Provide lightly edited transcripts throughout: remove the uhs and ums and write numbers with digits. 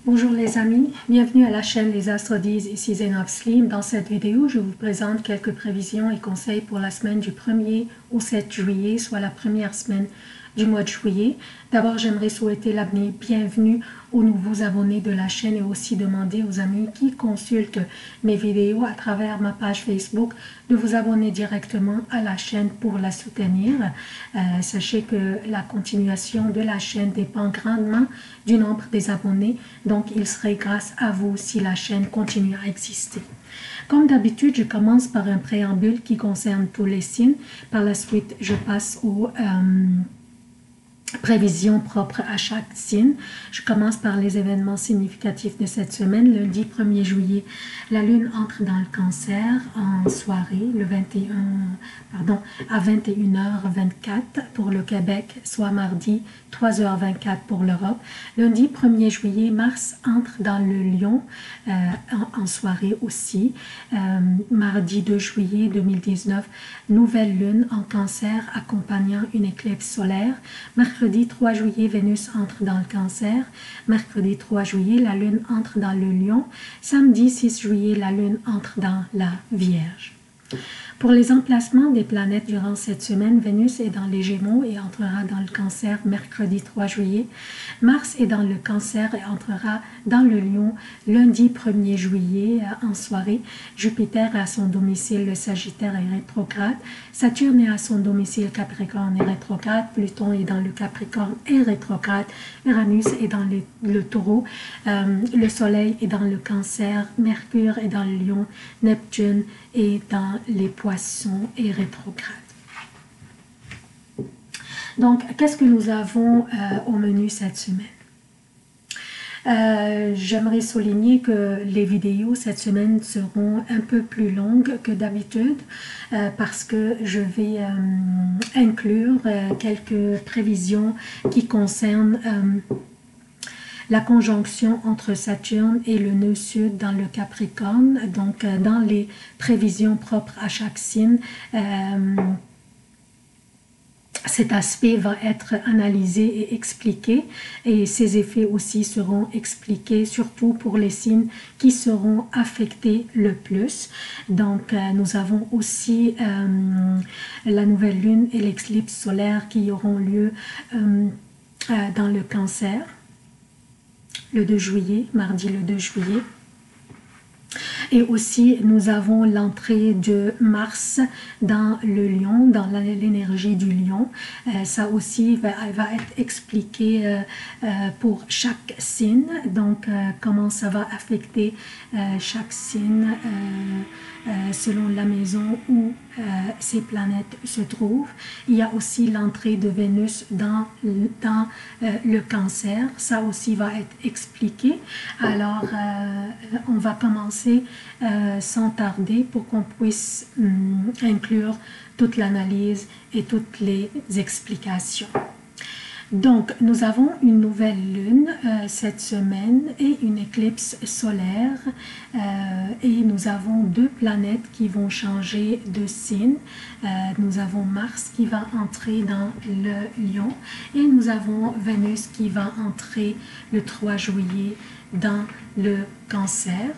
Bonjour les amis, bienvenue à la chaîne Les Astres disent, ici Zénab Slim. Dans cette vidéo, je vous présente quelques prévisions et conseils pour la semaine du 1er au 7 juillet, soit la première semaine du mois de juillet. D'abord, j'aimerais souhaiter la bienvenue aux nouveaux abonnés de la chaîne et aussi demander aux amis qui consultent mes vidéos à travers ma page Facebook de vous abonner directement à la chaîne pour la soutenir. Sachez que la continuation de la chaîne dépend grandement du nombre des abonnés, donc il serait grâce à vous si la chaîne continue à exister. Comme d'habitude, je commence par un préambule qui concerne tous les signes. Par la suite, je passe aux prévisions propres à chaque signe. Je commence par les événements significatifs de cette semaine. Lundi 1er juillet, la lune entre dans le cancer en soirée, à 21h24 pour le Québec, soit mardi 3h24 pour l'Europe. Lundi 1er juillet, Mars entre dans le Lion en soirée aussi. Mardi 2 juillet 2019, nouvelle lune en cancer accompagnant une éclipse solaire. Mercredi 3 juillet, Vénus entre dans le cancer. Mercredi 3 juillet, la lune entre dans le Lion. Samedi 6 juillet, la lune entre dans la Vierge. Pour les emplacements des planètes durant cette semaine, Vénus est dans les Gémeaux et entrera dans le Cancer mercredi 3 juillet. Mars est dans le Cancer et entrera dans le Lion lundi 1er juillet en soirée. Jupiter est à son domicile, le Sagittaire est rétrograde. Saturne est à son domicile, Capricorne est rétrograde. Pluton est dans le Capricorne et rétrograde. Uranus est dans le Taureau. Le Soleil est dans le Cancer. Mercure est dans le Lion. Neptune est dans les Poissons et rétrograde. Donc, qu'est-ce que nous avons au menu cette semaine? J'aimerais souligner que les vidéos cette semaine seront un peu plus longues que d'habitude parce que je vais inclure quelques prévisions qui concernent la conjonction entre Saturne et le nœud sud dans le Capricorne. Donc, dans les prévisions propres à chaque signe, cet aspect va être analysé et expliqué, et ces effets aussi seront expliqués, surtout pour les signes qui seront affectés le plus. Donc, nous avons aussi la nouvelle lune et l'éclipse solaire qui auront lieu dans le Cancer, le 2 juillet, mardi le 2 juillet. Et aussi, nous avons l'entrée de Mars dans le Lion, dans l'énergie du Lion. Ça aussi va être expliqué pour chaque signe. Donc, comment ça va affecter chaque signe selon la maison où ces planètes se trouvent. Il y a aussi l'entrée de Vénus dans le Cancer. Ça aussi va être expliqué. Alors, on va commencer sans tarder pour qu'on puisse inclure toute l'analyse et toutes les explications. Donc, nous avons une nouvelle lune cette semaine et une éclipse solaire et nous avons deux planètes qui vont changer de signe. Nous avons Mars qui va entrer dans le Lion et nous avons Vénus qui va entrer le 3 juillet dans le Cancer.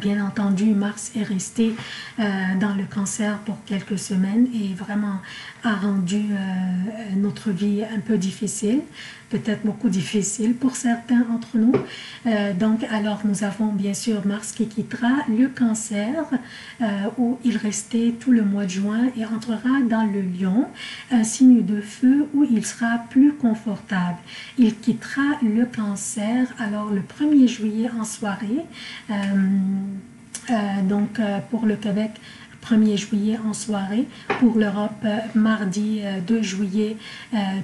Bien entendu, Mars est resté dans le Cancer pour quelques semaines et vraiment a rendu notre vie un peu difficile, peut-être beaucoup difficile pour certains d'entre nous. Donc, alors nous avons bien sûr Mars qui quittera le Cancer où il restait tout le mois de juin et entrera dans le Lion, un signe de feu où il sera plus confortable. Il quittera le Cancer alors le 1er juillet en soirée. Donc pour le Québec 1er juillet en soirée, pour l'Europe mardi 2 juillet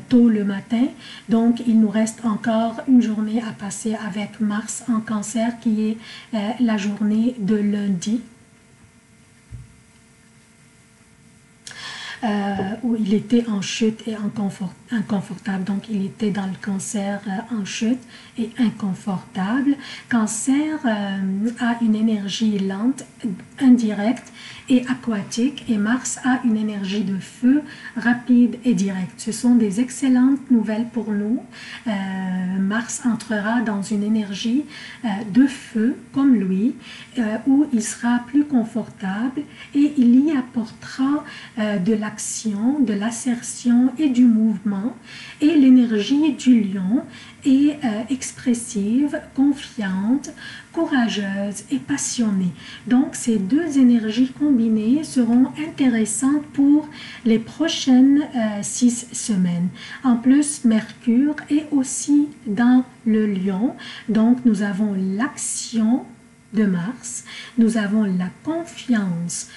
tôt le matin. Donc il nous reste encore une journée à passer avec Mars en Cancer qui est la journée de lundi. Où il était en chute et inconfortable. Donc, il était dans le Cancer en chute et inconfortable. Cancer a une énergie lente, indirecte et aquatique, et Mars a une énergie de feu rapide et directe. Ce sont des excellentes nouvelles pour nous. Mars entrera dans une énergie de feu comme lui, où il sera plus confortable et il y apportera de l'action, de l'assertion et du mouvement. Et l'énergie du lion est expressive, confiante, courageuse et passionnée. Donc ces deux énergies combinées seront intéressantes pour les prochaines 6 semaines. En plus, Mercure est aussi dans le lion, donc nous avons l'action de Mars, nous avons la confiance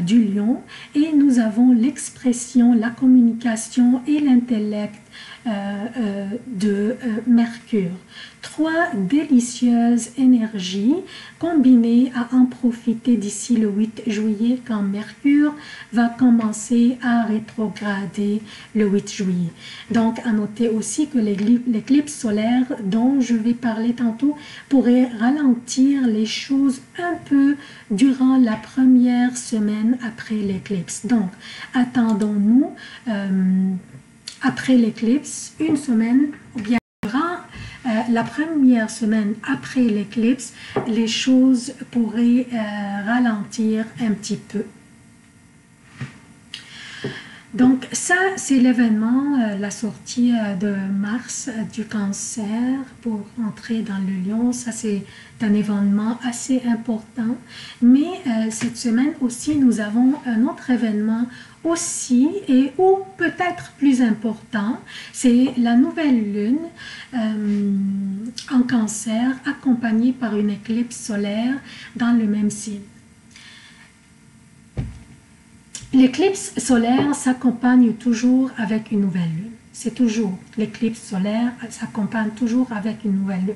du lion et nous avons l'expression, la communication et l'intellect de Mercure. 3 délicieuses énergies combinées à en profiter d'ici le 8 juillet quand Mercure va commencer à rétrograder le 8 juillet. Donc à noter aussi que l'éclipse solaire dont je vais parler tantôt pourrait ralentir les choses un peu durant la première semaine après l'éclipse. Donc attendons-nous après l'éclipse, une semaine, ou bien durant la première semaine après l'éclipse, les choses pourraient ralentir un petit peu. Donc ça, c'est l'événement, la sortie de Mars du Cancer pour entrer dans le Lion. Ça, c'est un événement assez important. Mais cette semaine aussi, nous avons un autre événement aussi et ou peut-être plus important. C'est la nouvelle lune en Cancer accompagnée par une éclipse solaire dans le même signe. L'éclipse solaire s'accompagne toujours avec une nouvelle lune. C'est toujours, l'éclipse solaire s'accompagne toujours avec une nouvelle lune.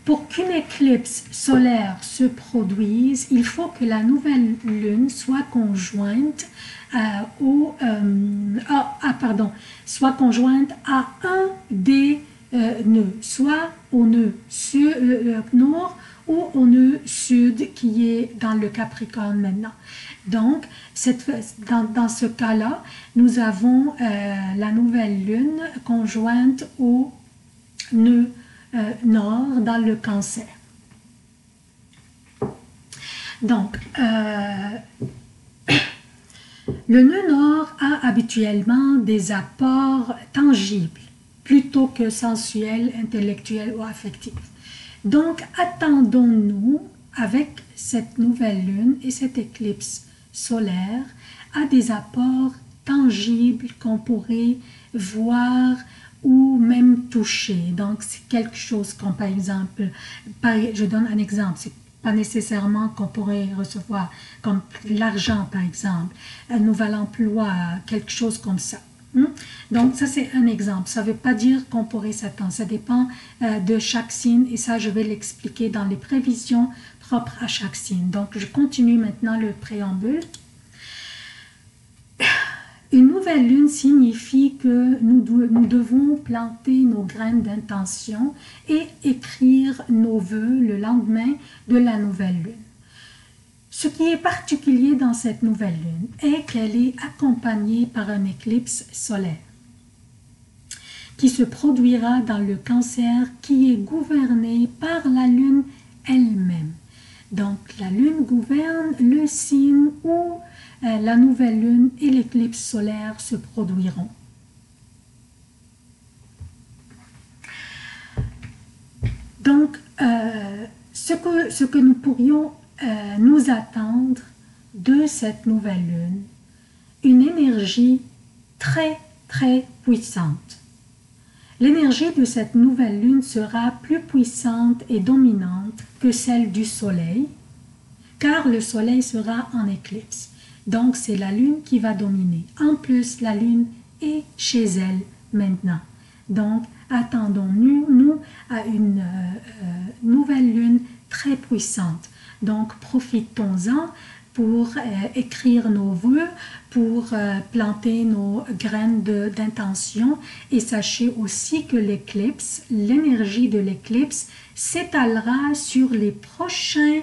Pour qu'une éclipse solaire se produise, il faut que la nouvelle lune soit conjointe soit conjointe à un des nœuds, soit au nœud nord ou au nœud sud qui est dans le Capricorne maintenant. Donc, dans ce cas-là, nous avons la nouvelle lune conjointe au nœud nord dans le Cancer. Donc, le nœud nord a habituellement des apports tangibles plutôt que sensuels, intellectuels ou affectifs. Donc, attendons-nous avec cette nouvelle lune et cette éclipse solaire à des apports tangibles qu'on pourrait voir ou même toucher. Donc, c'est quelque chose comme par exemple, je donne un exemple, c'est pas nécessairement qu'on pourrait recevoir comme l'argent par exemple, un nouvel emploi, quelque chose comme ça. Donc ça c'est un exemple, ça ne veut pas dire qu'on pourrait s'attendre, ça dépend de chaque signe et ça je vais l'expliquer dans les prévisions propres à chaque signe. Donc je continue maintenant le préambule. Une nouvelle lune signifie que nous devons planter nos graines d'intention et écrire nos vœux le lendemain de la nouvelle lune. Ce qui est particulier dans cette nouvelle lune est qu'elle est accompagnée par une éclipse solaire qui se produira dans le Cancer qui est gouverné par la lune elle-même. Donc la lune gouverne le signe où la nouvelle lune et l'éclipse solaire se produiront. Donc, ce que nous pourrions nous attendre de cette nouvelle lune, une énergie très, très puissante. L'énergie de cette nouvelle lune sera plus puissante et dominante que celle du soleil, car le soleil sera en éclipse. Donc, c'est la lune qui va dominer. En plus, la lune est chez elle maintenant. Donc, attendons-nous à une nouvelle lune très puissante. Donc, profitons-en pour écrire nos vœux, pour planter nos graines d'intention. Et sachez aussi que l'éclipse, l'énergie de l'éclipse s'étalera sur les prochains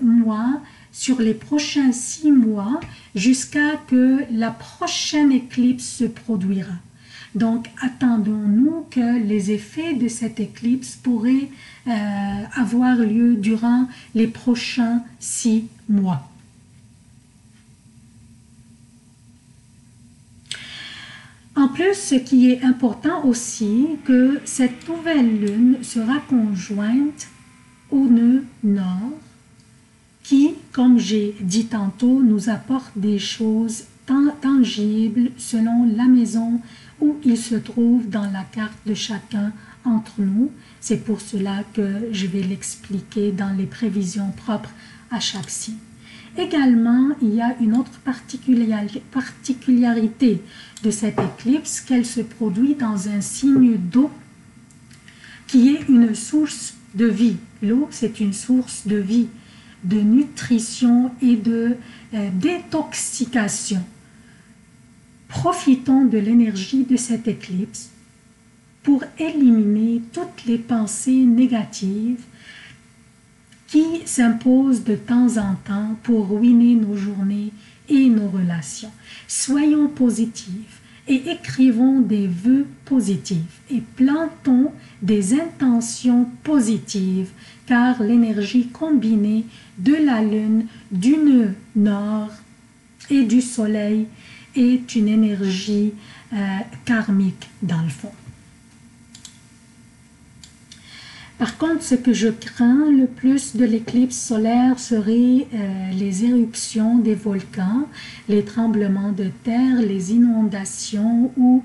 mois sur les prochains 6 mois jusqu'à que la prochaine éclipse se produira. Donc, attendons-nous que les effets de cette éclipse pourraient avoir lieu durant les prochains 6 mois. En plus, ce qui est important aussi, que cette nouvelle lune sera conjointe au nœud nord, qui, comme j'ai dit tantôt, nous apporte des choses tangibles selon la maison où il se trouve dans la carte de chacun entre nous. C'est pour cela que je vais l'expliquer dans les prévisions propres à chaque signe. Également, il y a une autre particularité de cette éclipse, qu'elle se produit dans un signe d'eau qui est une source de vie. L'eau, c'est une source de vie, de nutrition et de détoxication. Profitons de l'énergie de cette éclipse pour éliminer toutes les pensées négatives qui s'imposent de temps en temps pour ruiner nos journées et nos relations. Soyons positifs et écrivons des vœux positifs et plantons des intentions positives, car l'énergie combinée de la lune, du nœud nord et du soleil est une énergie karmique dans le fond. Par contre, ce que je crains le plus de l'éclipse solaire serait les éruptions des volcans, les tremblements de terre, les inondations ou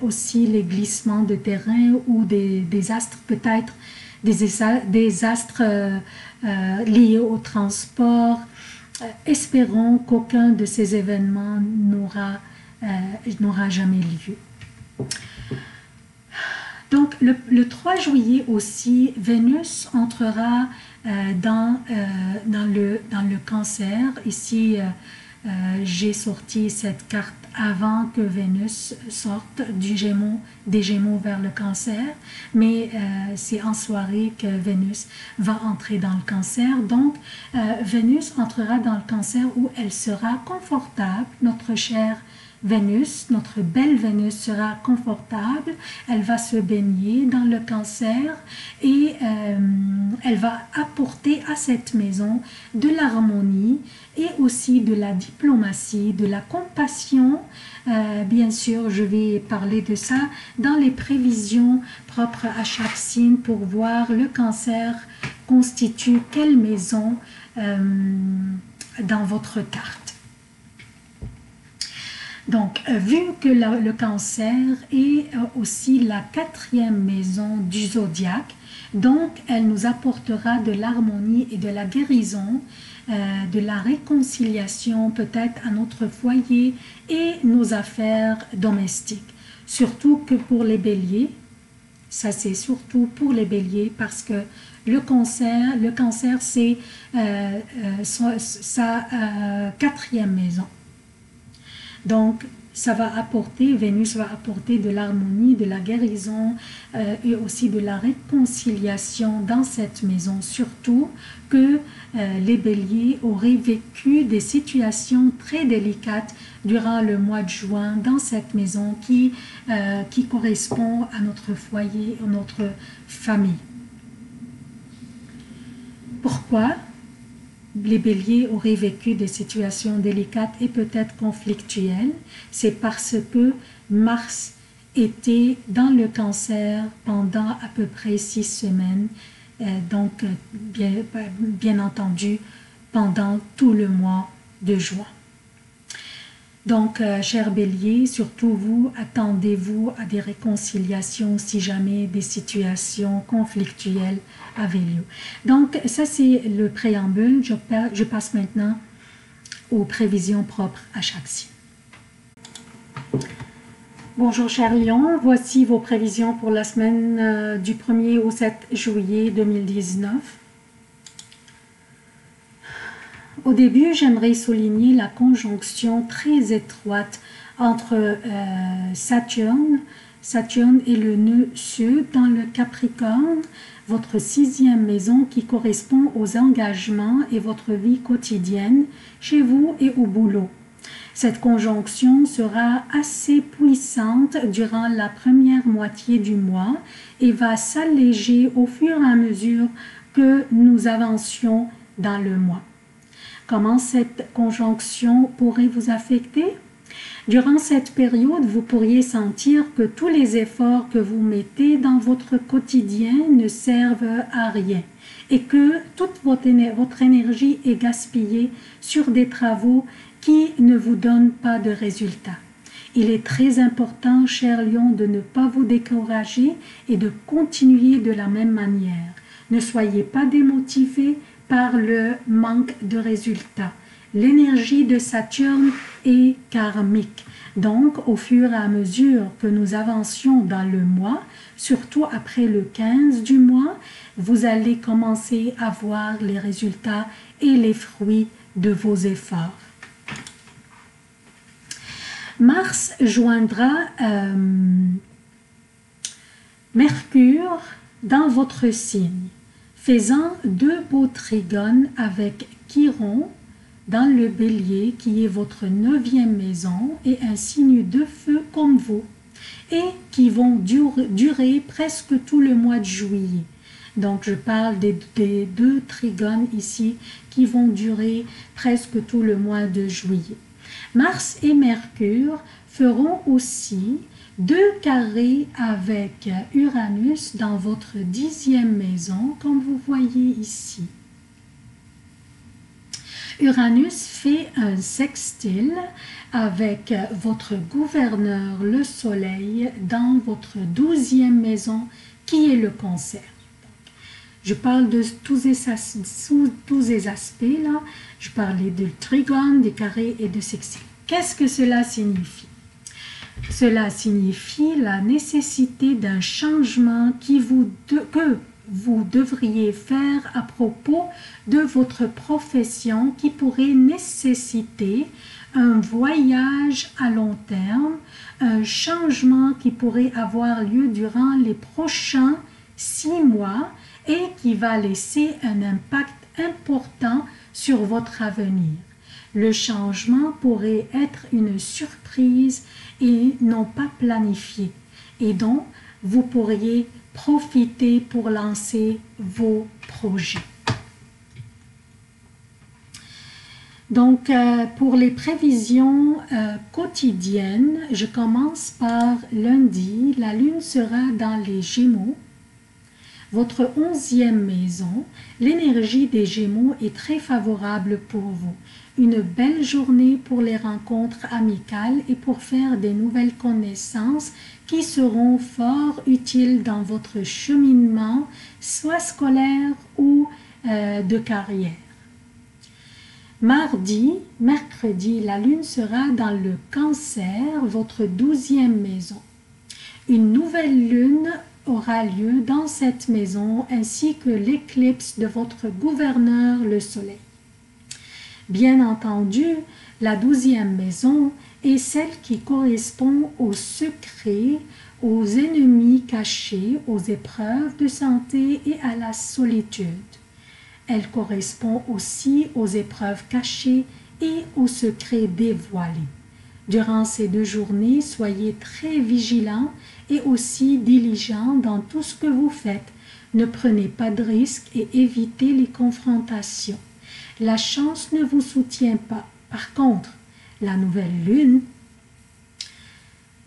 aussi les glissements de terrain ou des astres peut-être, des astres liés au transport. Espérons qu'aucun de ces événements n'aura jamais lieu. Donc, le 3 juillet aussi, Vénus entrera dans le cancer. Ici, j'ai sorti cette carte avant que Vénus sorte des Gémeaux vers le cancer. Mais c'est en soirée que Vénus va entrer dans le cancer. Donc, Vénus entrera dans le cancer où elle sera confortable, notre chère Vénus, notre belle Vénus sera confortable, elle va se baigner dans le cancer et elle va apporter à cette maison de l'harmonie et aussi de la diplomatie, de la compassion. Bien sûr, je vais parler de ça dans les prévisions propres à chaque signe pour voir le cancer constitue quelle maison dans votre carte. Donc, vu que le cancer est aussi la 4e maison du zodiaque, donc elle nous apportera de l'harmonie et de la guérison, de la réconciliation peut-être à notre foyer et nos affaires domestiques. Surtout que pour les béliers, ça c'est surtout pour les béliers parce que le cancer c'est sa 4e maison. Donc, ça va apporter, Vénus va apporter de l'harmonie, de la guérison et aussi de la réconciliation dans cette maison. Surtout que les béliers auraient vécu des situations très délicates durant le mois de juin dans cette maison qui correspond à notre foyer, à notre famille. Pourquoi ? Les béliers auraient vécu des situations délicates et peut-être conflictuelles, c'est parce que Mars était dans le cancer pendant à peu près 6 semaines, donc bien entendu pendant tout le mois de juin. Donc, chers béliers, surtout vous, attendez-vous à des réconciliations si jamais des situations conflictuelles avaient lieu. Donc, ça c'est le préambule. Je passe maintenant aux prévisions propres à chaque signe. Bonjour chers lions, voici vos prévisions pour la semaine du 1er au 7 juillet 2019. Au début, j'aimerais souligner la conjonction très étroite entre Saturne, Saturne est le nœud sud dans le Capricorne, votre 6e maison qui correspond aux engagements et votre vie quotidienne, chez vous et au boulot. Cette conjonction sera assez puissante durant la première moitié du mois et va s'alléger au fur et à mesure que nous avancions dans le mois. Comment cette conjonction pourrait vous affecter? Durant cette période, vous pourriez sentir que tous les efforts que vous mettez dans votre quotidien ne servent à rien et que toute votre énergie est gaspillée sur des travaux qui ne vous donnent pas de résultats. Il est très important, cher Lion, de ne pas vous décourager et de continuer de la même manière. Ne soyez pas démotivé par le manque de résultats. L'énergie de Saturne est karmique. Donc, au fur et à mesure que nous avancions dans le mois, surtout après le 15 du mois, vous allez commencer à voir les résultats et les fruits de vos efforts. Mars joindra Mercure dans votre signe, faisant 2 beaux trigones avec Chiron dans le Bélier qui est votre 9e maison et un signe de feu comme vous et qui vont durer presque tout le mois de juillet. Donc je parle des 2 trigones ici qui vont durer presque tout le mois de juillet. Mars et Mercure feront aussi 2 carrés avec Uranus dans votre 10e maison, comme vous voyez ici. Uranus fait un sextile avec votre gouverneur, le Soleil, dans votre 12e maison, qui est le Cancer. Je parle de tous ces aspects là. Je parlais du trigone, des carrés et de sextile. Qu'est-ce que cela signifie? Cela signifie la nécessité d'un changement que vous devriez faire à propos de votre profession qui pourrait nécessiter un voyage à long terme, un changement qui pourrait avoir lieu durant les prochains 6 mois et qui va laisser un impact important sur votre avenir. Le changement pourrait être une surprise et non pas planifié. Et donc, vous pourriez profiter pour lancer vos projets. Donc, pour les prévisions quotidiennes, je commence par lundi. La lune sera dans les Gémeaux. Votre 11e maison, l'énergie des Gémeaux est très favorable pour vous. Une belle journée pour les rencontres amicales et pour faire des nouvelles connaissances qui seront fort utiles dans votre cheminement, soit scolaire ou de carrière. Mercredi, la lune sera dans le Cancer, votre 12e maison. Une nouvelle lune aura lieu dans cette maison ainsi que l'éclipse de votre gouverneur, le Soleil. Bien entendu, la 12e maison est celle qui correspond aux secrets, aux ennemis cachés, aux épreuves de santé et à la solitude. Elle correspond aussi aux épreuves cachées et aux secrets dévoilés. Durant ces 2 journées, soyez très vigilants et aussi diligents dans tout ce que vous faites. Ne prenez pas de risques et évitez les confrontations. La chance ne vous soutient pas. Par contre, la nouvelle lune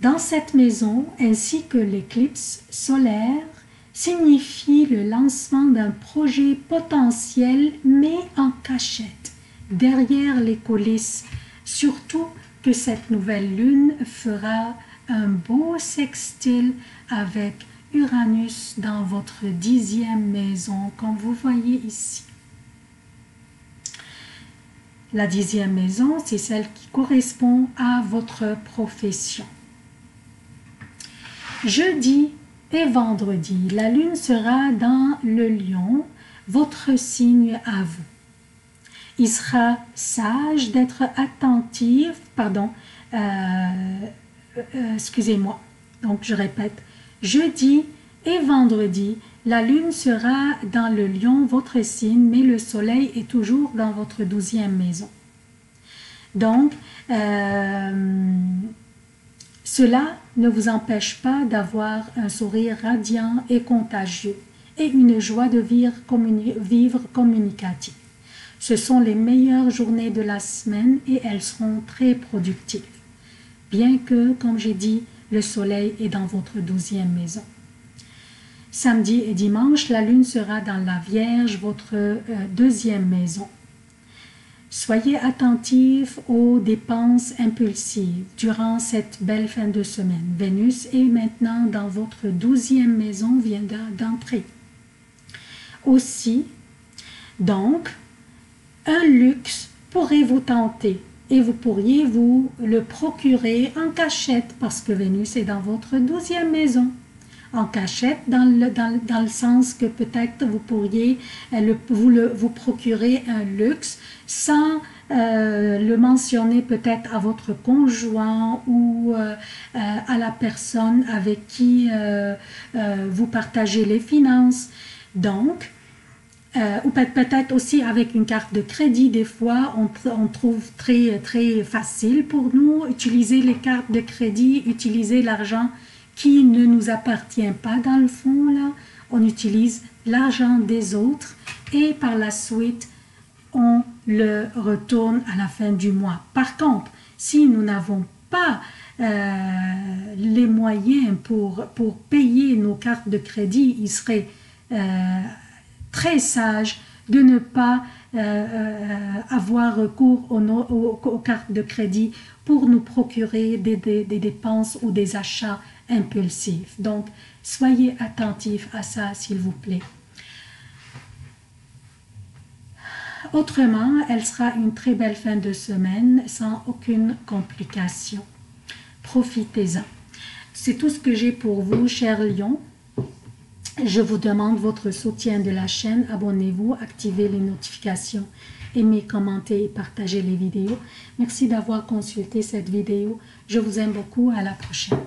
dans cette maison ainsi que l'éclipse solaire signifie le lancement d'un projet potentiel mais en cachette, derrière les coulisses. Surtout que cette nouvelle lune fera un beau sextile avec Uranus dans votre 10e maison, comme vous voyez ici. La 10e maison, c'est celle qui correspond à votre profession. Jeudi et vendredi, la lune sera dans le Lion, votre signe à vous. Il sera sage d'être attentif, excusez-moi, Donc, je répète, jeudi et vendredi, la lune sera dans le lion, votre signe, mais le soleil est toujours dans votre 12e maison. Donc, cela ne vous empêche pas d'avoir un sourire radiant et contagieux et une joie de vivre communicative. Ce sont les meilleures journées de la semaine et elles seront très productives. Bien que, comme j'ai dit, le soleil est dans votre 12e maison. Samedi et dimanche, la lune sera dans la Vierge, votre 2e maison. Soyez attentifs aux dépenses impulsives durant cette belle fin de semaine. Vénus est maintenant dans votre 12e maison, vient d'entrer. Aussi, donc, un luxe pourrait vous tenter et vous pourriez vous le procurer en cachette parce que Vénus est dans votre 12e maison. En cachette dans le sens que peut-être vous pourriez vous procurer un luxe sans le mentionner peut-être à votre conjoint ou à la personne avec qui vous partagez les finances. Donc, ou peut-être aussi avec une carte de crédit, des fois on trouve très facile pour nous utiliser les cartes de crédit, utiliser l'argent qui ne nous appartient pas dans le fond, là, on utilise l'argent des autres et par la suite, on le retourne à la fin du mois. Par contre, si nous n'avons pas les moyens pour payer nos cartes de crédit, il serait très sage de ne pas avoir recours aux cartes de crédit pour nous procurer des dépenses ou des achats impulsifs. Donc, soyez attentifs à ça, s'il vous plaît. Autrement, elle sera une très belle fin de semaine sans aucune complication. Profitez-en. C'est tout ce que j'ai pour vous, chers lions. Je vous demande votre soutien de la chaîne. Abonnez-vous, activez les notifications, aimez, commentez et partagez les vidéos. Merci d'avoir consulté cette vidéo. Je vous aime beaucoup. À la prochaine.